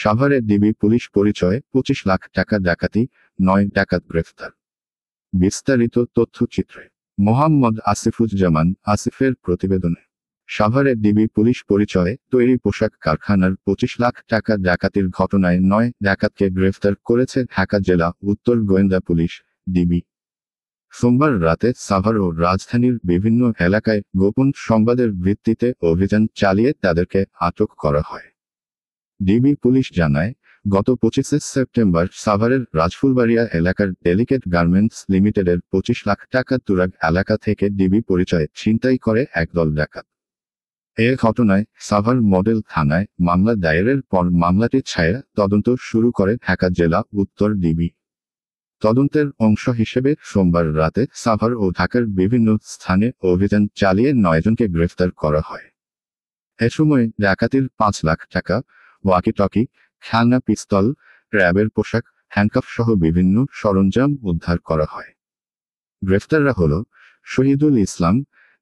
সাভারে DB police পরিচয়ে 25 লাখ টাকা ডাকাতি, 9 ডাকাত গ্রেফতার। বিস্তারিত তথ্যচিত্রে মোহাম্মদ আসিফুজ্জামান আসিফের প্রতিবেদনে। সাভারে ডিবি পুলিশ পরিচয়ে তৈরি পোশাক কারখানার 25 লাখ টাকা ডাকাতির ঘটনায় 9 ডাকাতকে গ্রেফতার করেছে ঢাকা জেলা উত্তর গোয়েন্দা পুলিশ, ডিবি। সোমবার রাতে সাভার ও রাজধানীর বিভিন্ন এলাকায় গোপন সংবাদের ভিত্তিতে অভিযান চালিয়ে তাদেরকে আটক করা হয়। ডিবি পুলিশ জানায়, গত 25 সেপ্টেম্বর সাভারের রাজফুলবাড়িয়া এলাকার ডেলিকেট গার্মেন্টস লিমিটেডের 25 লাখ টাকা তুরাগ এলাকা থেকে ডিবি পরিচয়ে ছিনতাই করে একদল ডাকাত। এ ঘটনায় সাভার মডেল থানায় মামলা দায়েরের পর মামলাটি ছায়া তদন্ত শুরু করে ঢাকা জেলা উত্তর ডিবি। তদন্তের অংশ হিসেবে সোমবার রাতে সাভার ও ঢাকার বিভিন্ন স্থানে অভিযান চালিয়ে 9 জনকে গ্রেফতার করা হয়। এ সময় ডাকাতির 5 লাখ টাকা, ওয়াকি-টকি, খেলনা পিস্তল, র্যাবের পোশাক, হ্যান্ডকাফ সহ বিভিন্ন সরঞ্জাম উদ্ধার করা হয়। গ্রেফতাররা হল শহীদুল ইসলাম,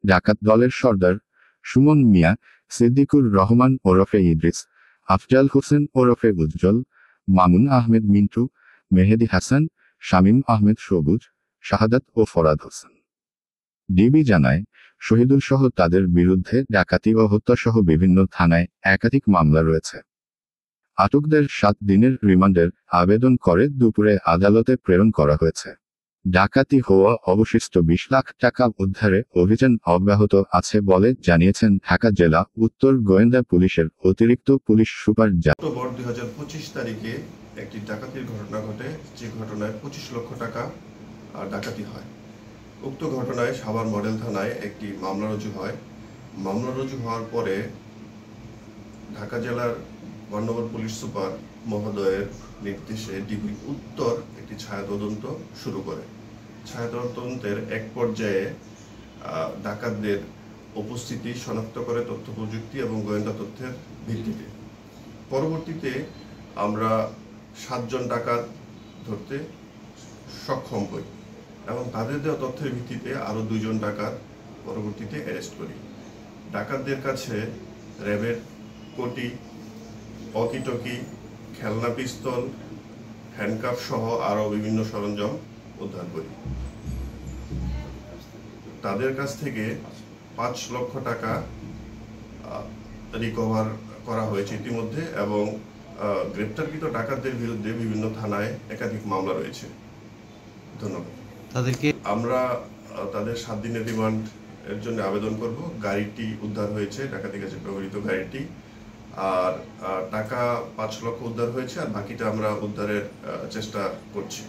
ডাকাত দলের সর্দার, সুমন মিয়া, সিদ্দিকুর রহমান ওরফে ইদ্রিস, আফজাল হোসেন ওরফে উজ্জ্বল, মামুন আহমেদ মিন্টু, মেহেদি হাসান, শামীম আহমেদ সবুজ, শাহাদাত ও ফরাদ হোসেন। ডিবি জানায়, শহীদুল সহ তাদের বিরুদ্ধে ডাকাতি ও হত্যাসহ বিভিন্ন থানায় একাধিক মামলা রয়েছে। আটকদের 7 দিনের রিমান্ডের আবেদন করে দুপুরে আদালতে প্রেরণ করা হয়েছে। ডাকাতি হওয়া অবশিষ্ট 20 লাখ টাকা উদ্ধারে অভিযান অব্যাহত আছে বলে জানিয়েছেন ঢাকা জেলা উত্তর গোয়েন্দা পুলিশের অতিরিক্ত পুলিশ সুপার। অক্টোবর 2025 তারিখে একটি ডাকাতির ঘটনা ঘটে, যে ঘটনায় 25 লক্ষ টাকা ডাকাতি হয়। উক্ত ঘটনায় সাভার মডেল থানায় একটি মামলা রুজু হয়। মামলা রুজু হওয়ার পরে ঢাকা জেলার বর্ণবর পুলিশ সুপার মহোদয়ের নির্দেশে ডিবি উত্তর একটি ছায়া তদন্ত শুরু করে। ছায়া তদন্তের এক পর্যায়ে ডাকাতদের উপস্থিতি শনাক্ত করে তথ্য প্রযুক্তি এবং গোয়েন্দা তথ্যের ভিত্তিতে। পরবর্তীতে আমরা 7 জন ডাকাত ধরতে সক্ষম হই এবং তাদের দেওয়া তথ্যের ভিত্তিতে আরও 2 জন ডাকাত পরবর্তীতে অ্যারেস্ট করি। ডাকাতদের কাছে র্যাবের কোটি, ওয়াকি-টকি, খেলনা পিস্তল, হ্যান্ডকাফ সহ আরও বিভিন্ন সরঞ্জাম উদ্ধার করি। তাদের কাছ থেকে 5 লক্ষ টাকা রিকভার করা হয়েছে ইতিমধ্যে এবং গ্রেপ্তারকৃত ডাকাতদের বিরুদ্ধে বিভিন্ন থানায় একাধিক মামলা রয়েছে। ধন্যবাদ। আমরা তাদের 7 দিনের রিমান্ড এর জন্য আবেদন করব। গাড়িটি উদ্ধার হয়েছে, ডাকাতি কাজে ব্যবহৃত গাড়িটি, আর টাকা 5 লক্ষ উদ্ধার হয়েছে, আর বাকিটা আমরা উদ্ধারের চেষ্টা করছি।